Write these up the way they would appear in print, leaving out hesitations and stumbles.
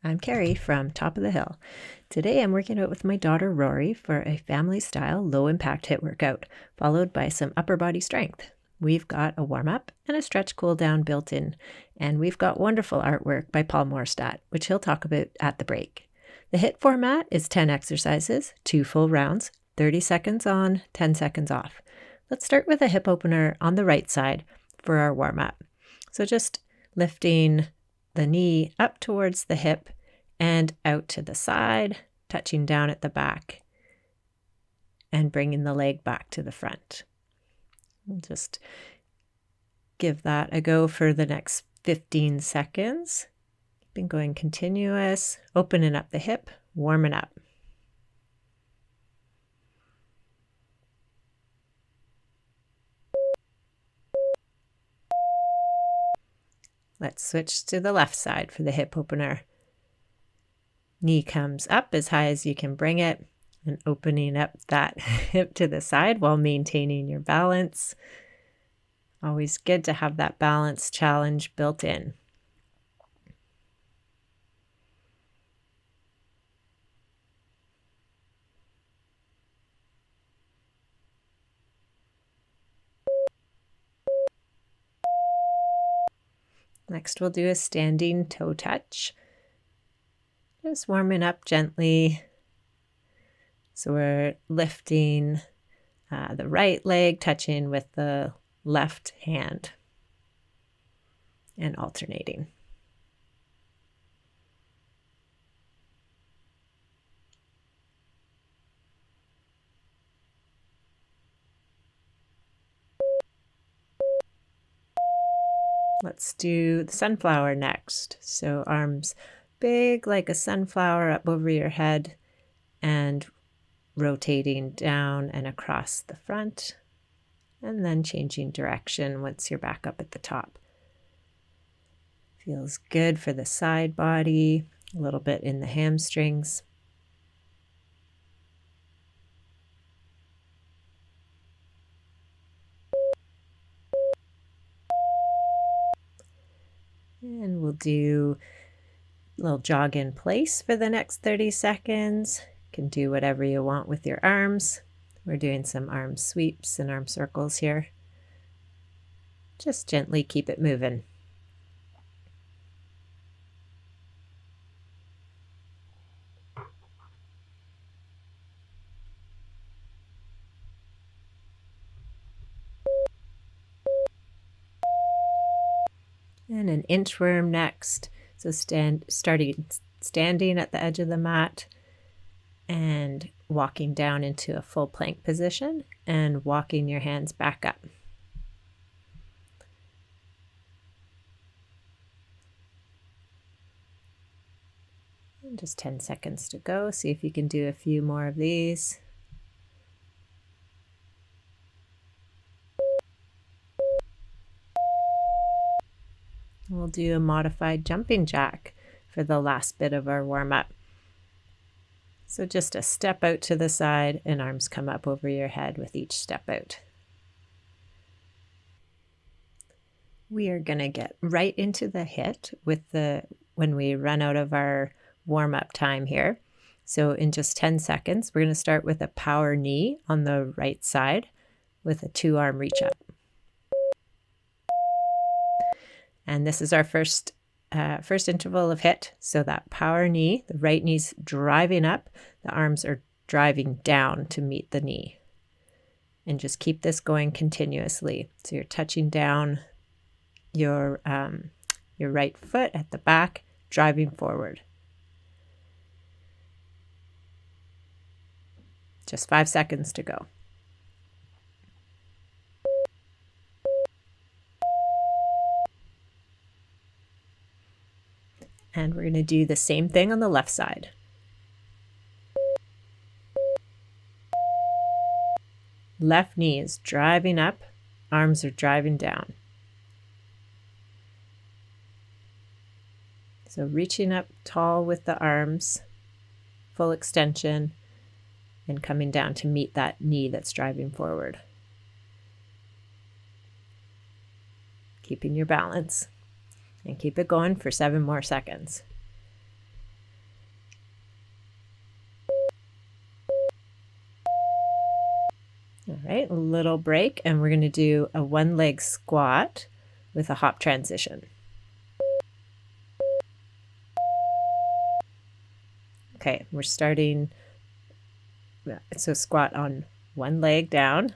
I'm Carrie from Top of the Hill. Today I'm working out with my daughter Rory for a family-style low-impact HIIT workout, followed by some upper body strength. We've got a warm-up and a stretch cool-down built in, and we've got wonderful artwork by Paul Morstadt, which he'll talk about at the break. The HIIT format is 10 exercises, 2 full rounds, 30 seconds on, 10 seconds off. Let's start with a hip opener on the right side for our warm-up. So just lifting the knee up towards the hip and out to the side, touching down at the back and bringing the leg back to the front. We'll just give that a go for the next 15 seconds. Keeping going continuous, opening up the hip, warming up. Let's switch to the left side for the hip opener. Knee comes up as high as you can bring it and opening up that hip to the side while maintaining your balance. Always good to have that balance challenge built in. Next, we'll do a standing toe touch. Just warming up gently. So we're lifting the right leg, touching with the left hand and alternating. Let's do the sunflower next. So arms big like a sunflower up over your head and rotating down and across the front, and then changing direction once you're back up at the top. Feels good for the side body, a little bit in the hamstrings. And we'll do a little jog in place for the next 30 seconds. You can do whatever you want with your arms. We're doing some arm sweeps and arm circles here. Just gently keep it moving. And an inchworm next. So standing at the edge of the mat and walking down into a full plank position and walking your hands back up. And just 10 seconds to go. See if you can do a few more of these. We'll do a modified jumping jack for the last bit of our warm-up. So just a step out to the side and arms come up over your head with each step out. We are going to get right into the HIIT when we run out of our warm-up time here. So in just 10 seconds, we're going to start with a power knee on the right side with a 2-arm reach up. And this is our first interval of HIIT. So that power knee, the right knee's driving up, the arms are driving down to meet the knee. And just keep this going continuously. So you're touching down your right foot at the back, driving forward. Just 5 seconds to go. And we're going to do the same thing on the left side. Left knee is driving up, arms are driving down. So reaching up tall with the arms, full extension, and coming down to meet that knee that's driving forward. Keeping your balance. And keep it going for 7 more seconds. All right, a little break, and we're going to do a one leg squat with a hop transition. Okay, we're starting, so squat on one leg down,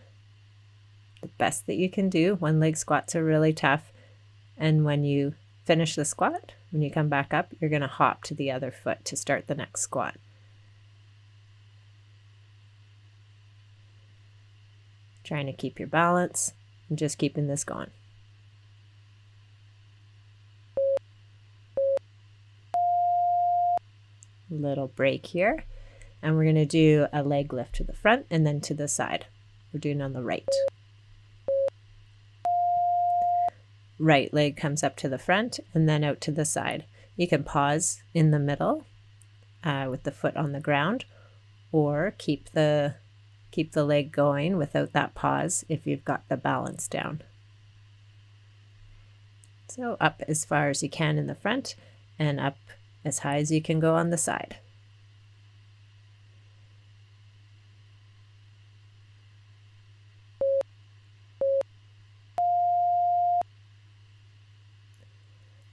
the best that you can do. One leg squats are really tough. And when you finish the squat, when you come back up, you're going to hop to the other foot to start the next squat. Trying to keep your balance and just keeping this going. Little break here, and we're going to do a leg lift to the front and then to the side. We're doing on the right. Right leg comes up to the front and then out to the side. You can pause in the middle with the foot on the ground, or keep the leg going without that pause if you've got the balance down. So up as far as you can in the front and up as high as you can go on the side.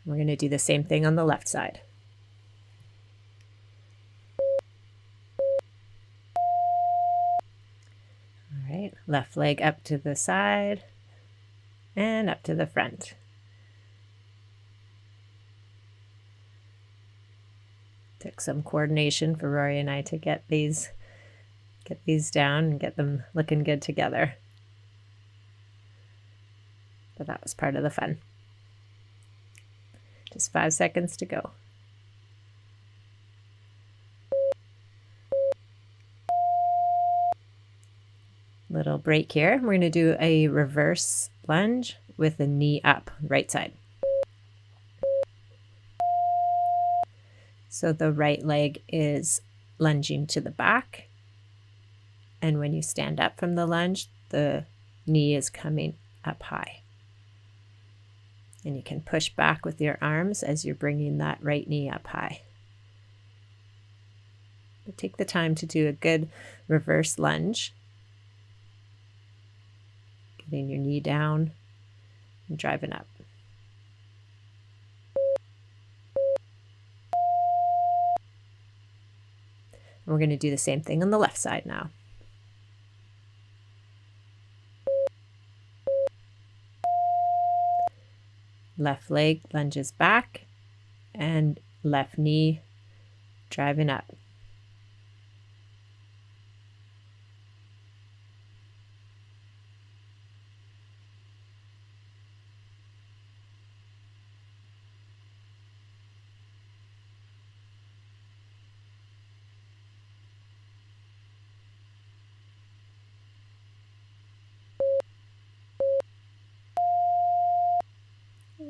We're going to do the same thing on the left side. All right, left leg up to the side and up to the front. Took some coordination for Rory and I to get these down and get them looking good together. But that was part of the fun. Just 5 seconds to go. Little break here. We're going to do a reverse lunge with the knee up, right side. So the right leg is lunging to the back. And when you stand up from the lunge, the knee is coming up high. And you can push back with your arms as you're bringing that right knee up high. But take the time to do a good reverse lunge. Getting your knee down and driving up. And we're going to do the same thing on the left side now. Left leg lunges back and left knee driving up.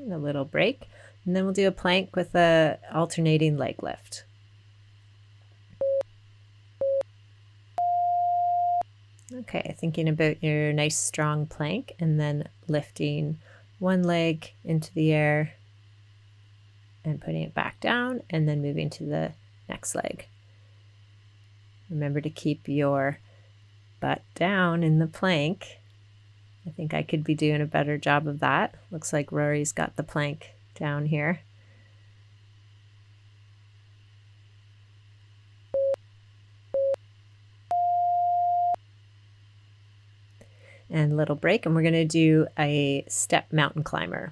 A little break, and then we'll do a plank with a alternating leg lift. Okay, thinking about your nice strong plank and then lifting one leg into the air and putting it back down and then moving to the next leg. Remember to keep your butt down in the plank. I think I could be doing a better job of that. Looks like Rory's got the plank down here. And a little break, and we're going to do a step mountain climber.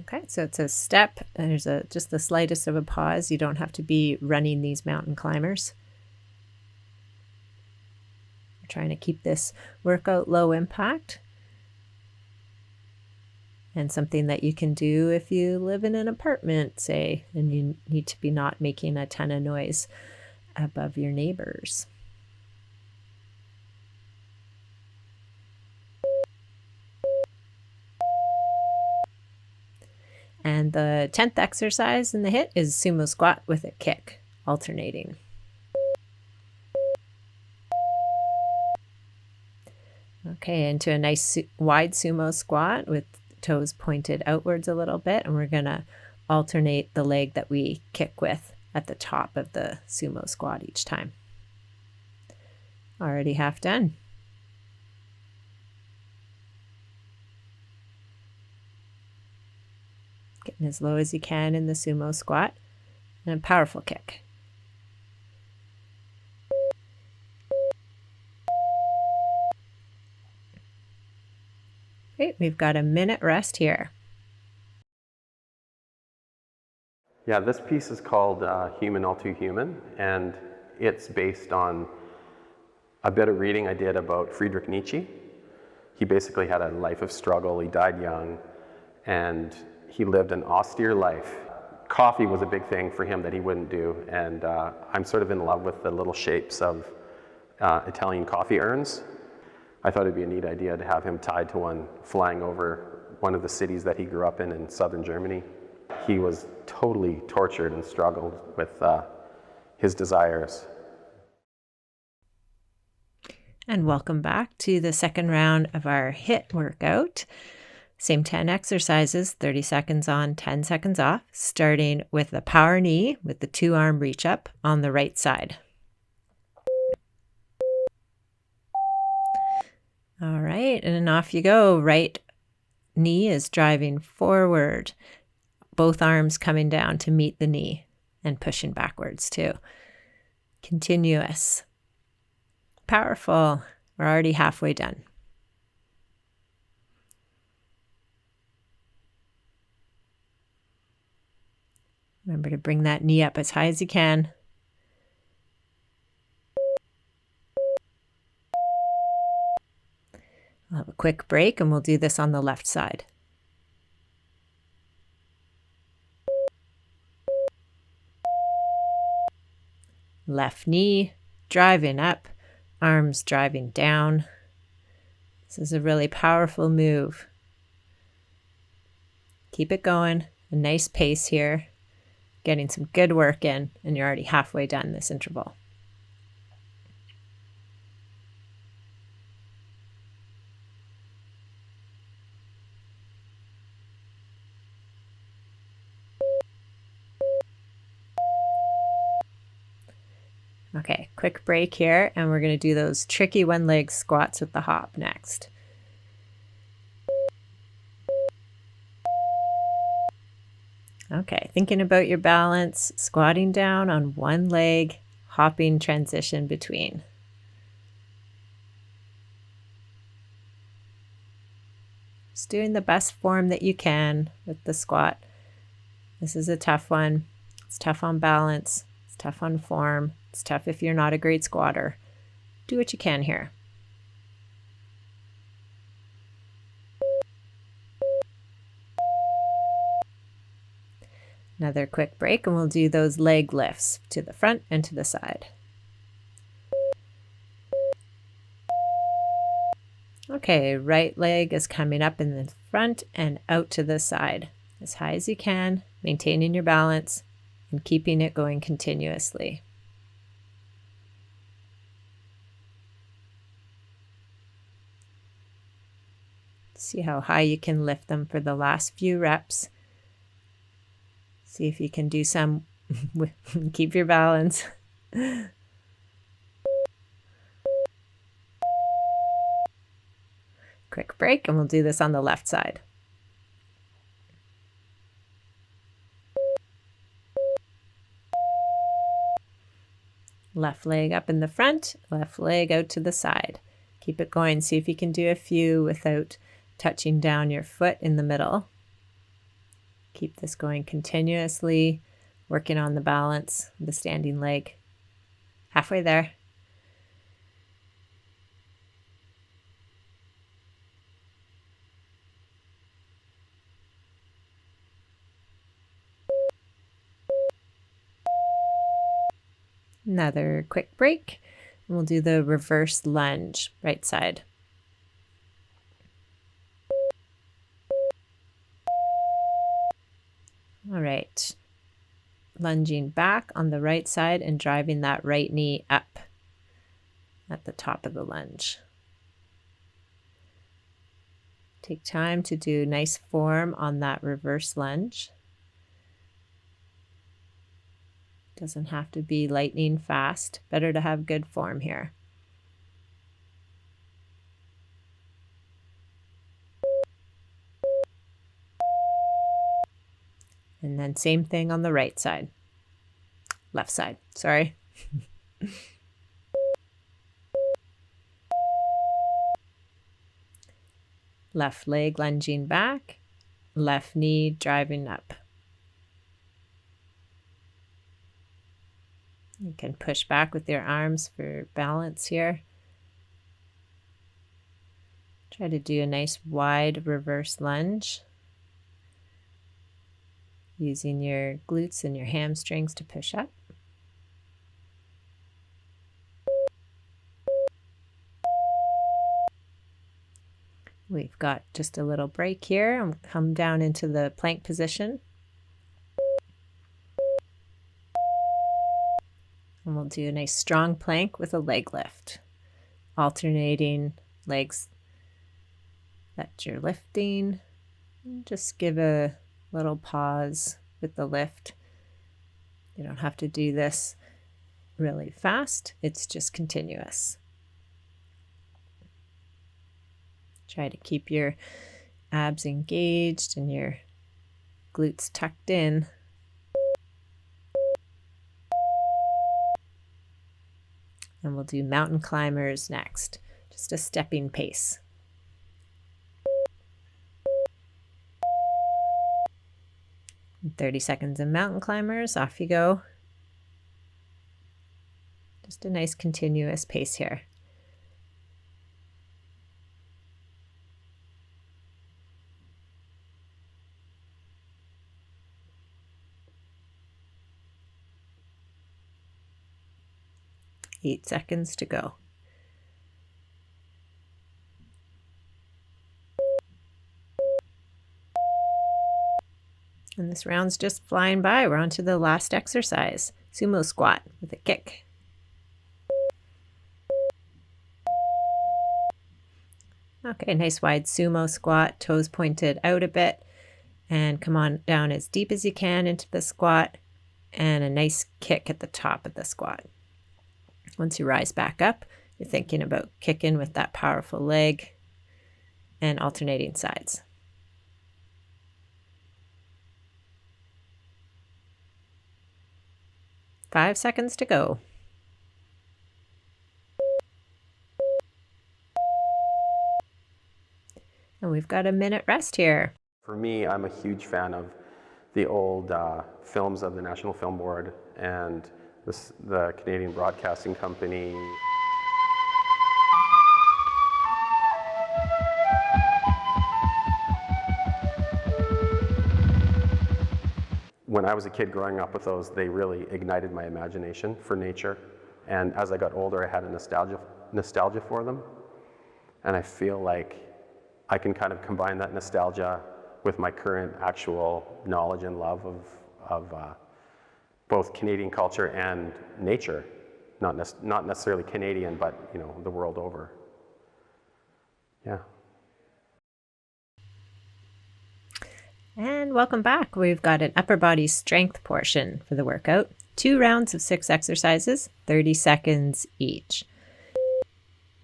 Okay, so it's a step, and there's just the slightest of a pause. You don't have to be running these mountain climbers. Trying to keep this workout low impact and something that you can do if you live in an apartment, say, and you need to be not making a ton of noise above your neighbors. And the 10th exercise in the HIIT is sumo squat with a kick, alternating. Okay, into a nice wide sumo squat with toes pointed outwards a little bit, and we're going to alternate the leg that we kick with at the top of the sumo squat each time. Already half done. Getting as low as you can in the sumo squat, and a powerful kick. Great, we've got a minute rest here. Yeah, this piece is called Human All Too Human, and it's based on a bit of reading I did about Friedrich Nietzsche. He basically had a life of struggle. He died young, and he lived an austere life. Coffee was a big thing for him that he wouldn't do, and I'm sort of in love with the little shapes of Italian coffee urns. I thought it'd be a neat idea to have him tied to one flying over one of the cities that he grew up in southern Germany. He was totally tortured and struggled with his desires. And welcome back to the second round of our HIIT workout. Same 10 exercises, 30 seconds on, 10 seconds off, starting with the power knee with the 2-arm reach up on the right side. All right, and off you go. Right knee is driving forward, both arms coming down to meet the knee and pushing backwards too. Continuous. Powerful. We're already halfway done. Remember to bring that knee up as high as you can. We'll have a quick break and we'll do this on the left side. Left knee driving up, arms driving down. This is a really powerful move. Keep it going, a nice pace here. Getting some good work in, and you're already halfway done this interval. Okay, quick break here, and we're going to do those tricky one-leg squats with the hop next. Okay, thinking about your balance, squatting down on one leg, hopping transition between. Just doing the best form that you can with the squat. This is a tough one. It's tough on balance. It's tough on form. It's tough if you're not a great squatter. Do what you can here. Another quick break and we'll do those leg lifts to the front and to the side. Okay, right leg is coming up in the front and out to the side as high as you can, maintaining your balance and keeping it going continuously. See how high you can lift them for the last few reps. See if you can do some, keep your balance. Quick break and we'll do this on the left side. Left leg up in the front, left leg out to the side. Keep it going. See if you can do a few without touching down your foot in the middle. Keep this going continuously, working on the balance, the standing leg. Halfway there. Another quick break. We'll do the reverse lunge, right side. All right. Lunging back on the right side and driving that right knee up at the top of the lunge. Take time to do nice form on that reverse lunge. Doesn't have to be lightning fast. Better to have good form here. And then same thing on the right side. Left side, sorry. Left leg lunging back, left knee driving up. You can push back with your arms for balance here. Try to do a nice wide reverse lunge, using your glutes and your hamstrings to push up. We've got just a little break here and come down into the plank position. And we'll do a nice strong plank with a leg lift, alternating legs that you're lifting. Just give a little pause with the lift. You don't have to do this really fast. It's just continuous. Try to keep your abs engaged and your glutes tucked in. And we'll do mountain climbers next, just a stepping pace. And 30 seconds of mountain climbers, off you go. Just a nice continuous pace here. Eight seconds to go. And this round's just flying by. We're on to the last exercise, sumo squat with a kick. Okay, nice wide sumo squat, toes pointed out a bit, and come on down as deep as you can into the squat, and a nice kick at the top of the squat. Once you rise back up, you're thinking about kicking with that powerful leg and alternating sides. Five seconds to go. And we've got a minute rest here. For me, I'm a huge fan of the old films of the National Film Board and the Canadian Broadcasting Company. When I was a kid growing up with those, they really ignited my imagination for nature. And as I got older, I had a nostalgia for them. And I feel like I can kind of combine that nostalgia with my current actual knowledge and love of both Canadian culture and nature. Not necessarily Canadian, but the world over. Yeah. And welcome back. We've got an upper body strength portion for the workout. 2 rounds of 6 exercises, 30 seconds each.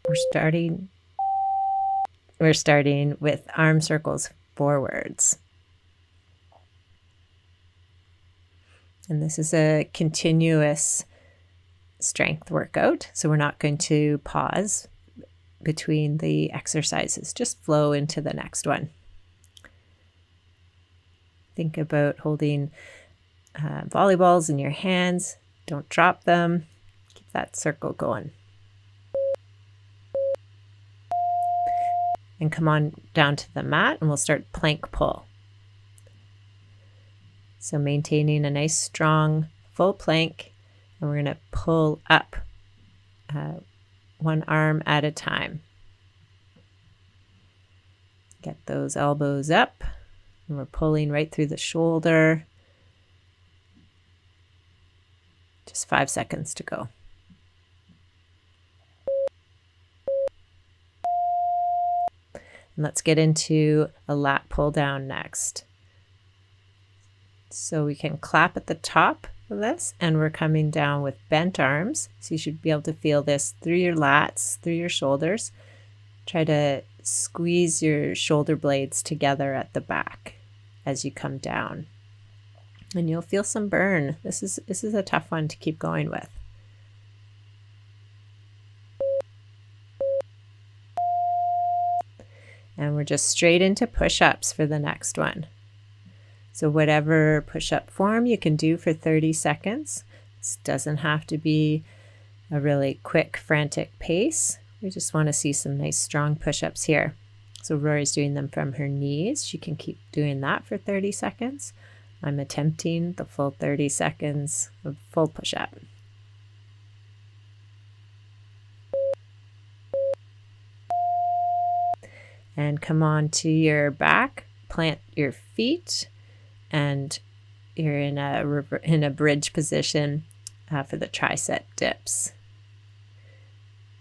We're starting with arm circles forwards. And this is a continuous strength workout, so we're not going to pause between the exercises, just flow into the next one. Think about holding volleyballs in your hands. Don't drop them. Keep that circle going. And come on down to the mat and we'll start plank pull. So maintaining a nice strong full plank, and we're going to pull up one arm at a time. Get those elbows up. And we're pulling right through the shoulder. Just 5 seconds to go. And let's get into a lat pull down next. So we can clap at the top for this. And we're coming down with bent arms. So you should be able to feel this through your lats, through your shoulders. Try to squeeze your shoulder blades together at the back as you come down. And you'll feel some burn. This is a tough one to keep going with. And we're just straight into push-ups for the next one. So whatever push-up form you can do for 30 seconds. This doesn't have to be a really quick, frantic pace. We just want to see some nice, strong push-ups here. So Rory's doing them from her knees. She can keep doing that for 30 seconds. I'm attempting the full 30 seconds of full push-up. And come on to your back, plant your feet, and you're in a bridge position for the tricep dips.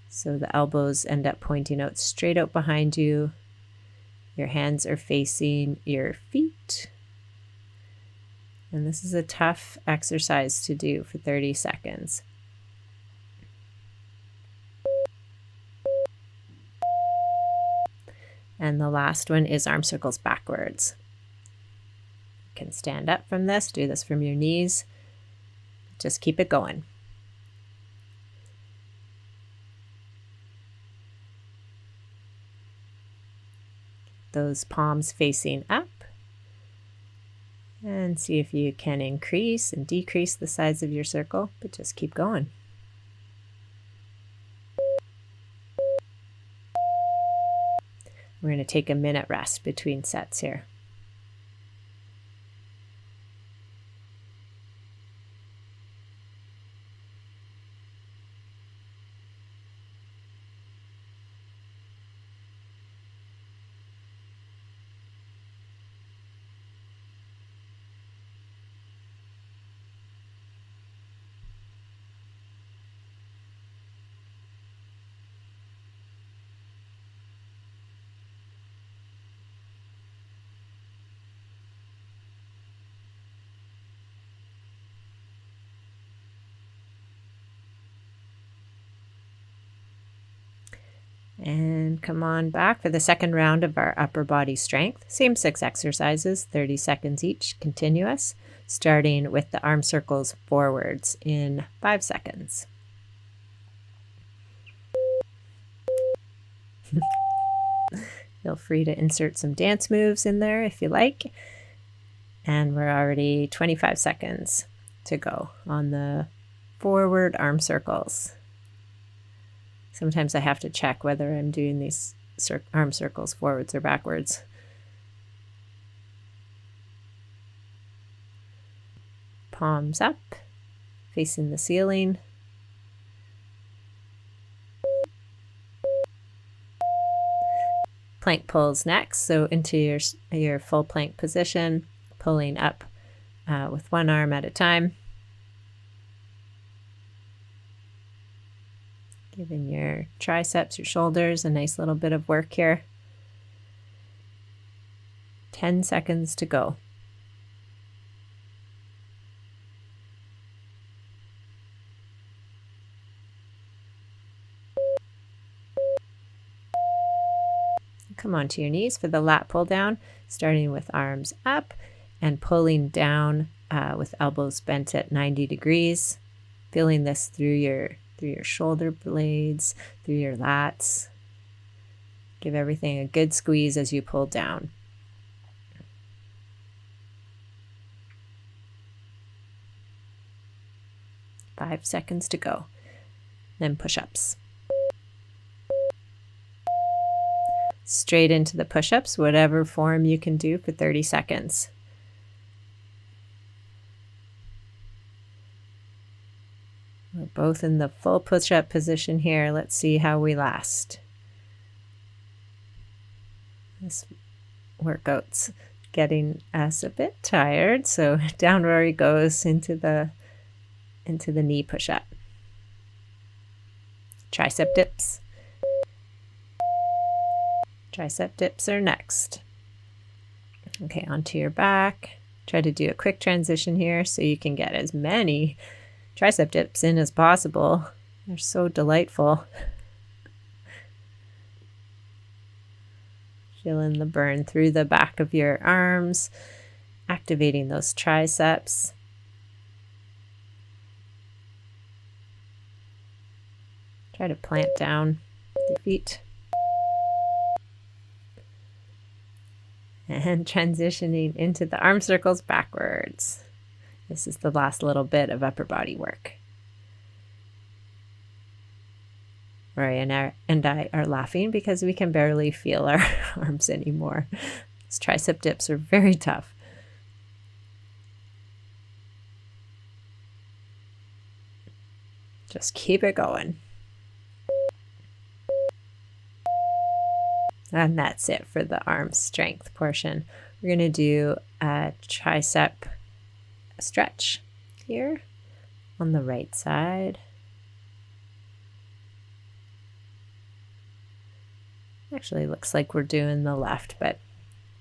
So the elbows end up pointing out straight out behind you. Your hands are facing your feet. And this is a tough exercise to do for 30 seconds. And the last one is arm circles backwards. You can stand up from this, do this from your knees. Just keep it going. Those palms facing up. And see if you can increase and decrease the size of your circle, but just keep going. We're going to take a minute rest between sets here. And come on back for the second round of our upper body strength. Same 6 exercises, 30 seconds each, continuous, starting with the arm circles forwards in 5 seconds. Feel free to insert some dance moves in there if you like. And we're already 25 seconds to go on the forward arm circles. Sometimes I have to check whether I'm doing these arm circles forwards or backwards. Palms up, facing the ceiling. Plank pulls next, so into your full plank position, pulling up with one arm at a time. Giving your triceps, your shoulders a nice little bit of work here. 10 seconds to go. Come onto your knees for the lat pull down, starting with arms up and pulling down with elbows bent at 90 degrees. Feeling this through your shoulder blades, through your lats. Give everything a good squeeze as you pull down. Five seconds to go. Then push-ups. Straight into the push-ups, whatever form you can do for 30 seconds. We're both in the full push-up position here. Let's see how we last. This workout's getting us a bit tired, so down Rory goes into the knee push-up. Tricep dips. Tricep dips are next. Okay, onto your back. Try to do a quick transition here so you can get as many tricep dips in as possible. They're so delightful. Feeling the burn through the back of your arms, activating those triceps. Try to plant down with your feet. And transitioning into the arm circles backwards. This is the last little bit of upper body work. Rory and I are laughing because we can barely feel our arms anymore. These tricep dips are very tough. Just keep it going. And that's it for the arm strength portion. We're going to do a tricep stretch here on the right side. Actually looks like we're doing the left, but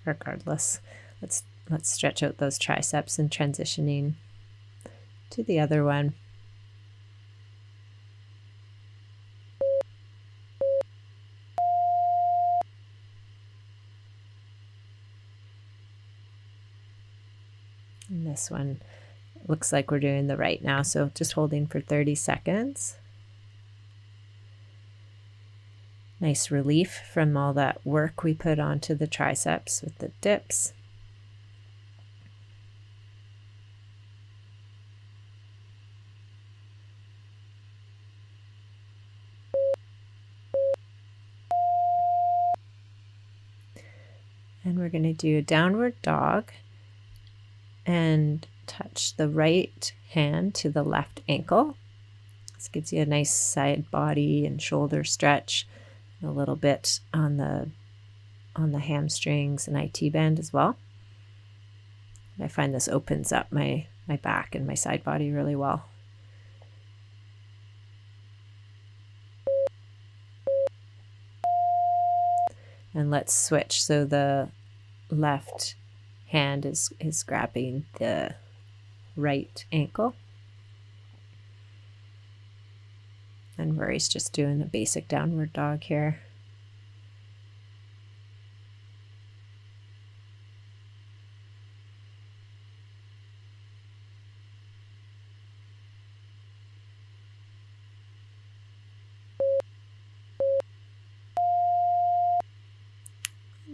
regardless, let's stretch out those triceps and transitioning to the other one. And this one looks like we're doing the right now, so just holding for 30 seconds. Nice relief from all that work we put onto the triceps with the dips. And we're going to do a downward dog and touch the right hand to the left ankle. This gives you a nice side body and shoulder stretch, a little bit on the hamstrings and IT band as well. I find this opens up my back and my side body really well. And let's switch. So the left hand is grabbing the right ankle. And Rory's just doing the basic downward dog here.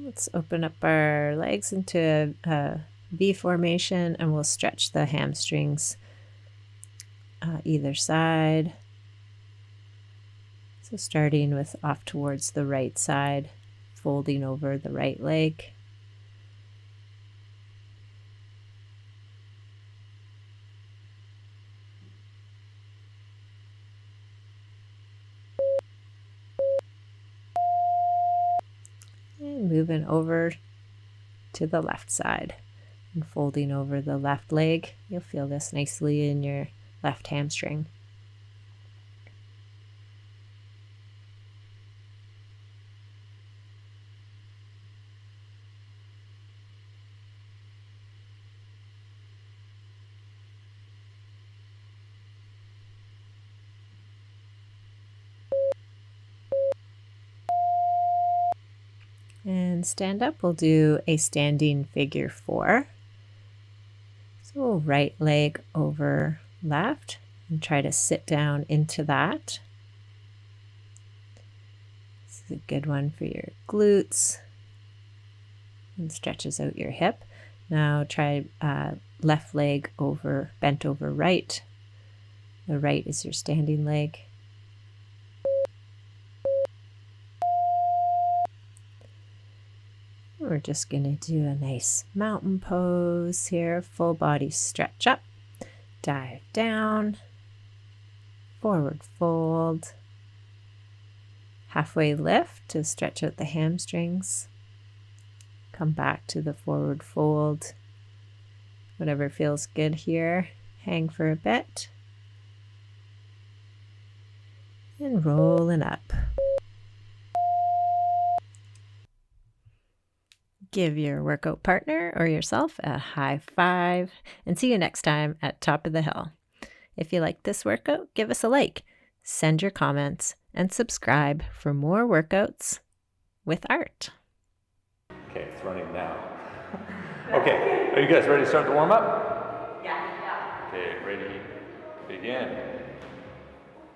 Let's open up our legs into a V formation, and we'll stretch the hamstrings either side. So starting with off towards the right side, folding over the right leg. And moving over to the left side and folding over the left leg. You'll feel this nicely in your left hamstring. And stand up, we'll do a standing figure 4. So right leg over left and try to sit down into that. This is a good one for your glutes and stretches out your hip. Now try left leg over, bent over right. The right is your standing leg. We're just going to do a nice mountain pose here. Full body stretch up, dive down, forward fold, halfway lift to stretch out the hamstrings. Come back to the forward fold. Whatever feels good here. Hang for a bit. And rolling up. Give your workout partner or yourself a high five, and see you next time at Top of the Hill. If you like this workout, give us a like, send your comments, and subscribe for more workouts with art. Okay, it's running now. Okay, are you guys ready to start the warm-up? Yeah. Okay, ready, begin.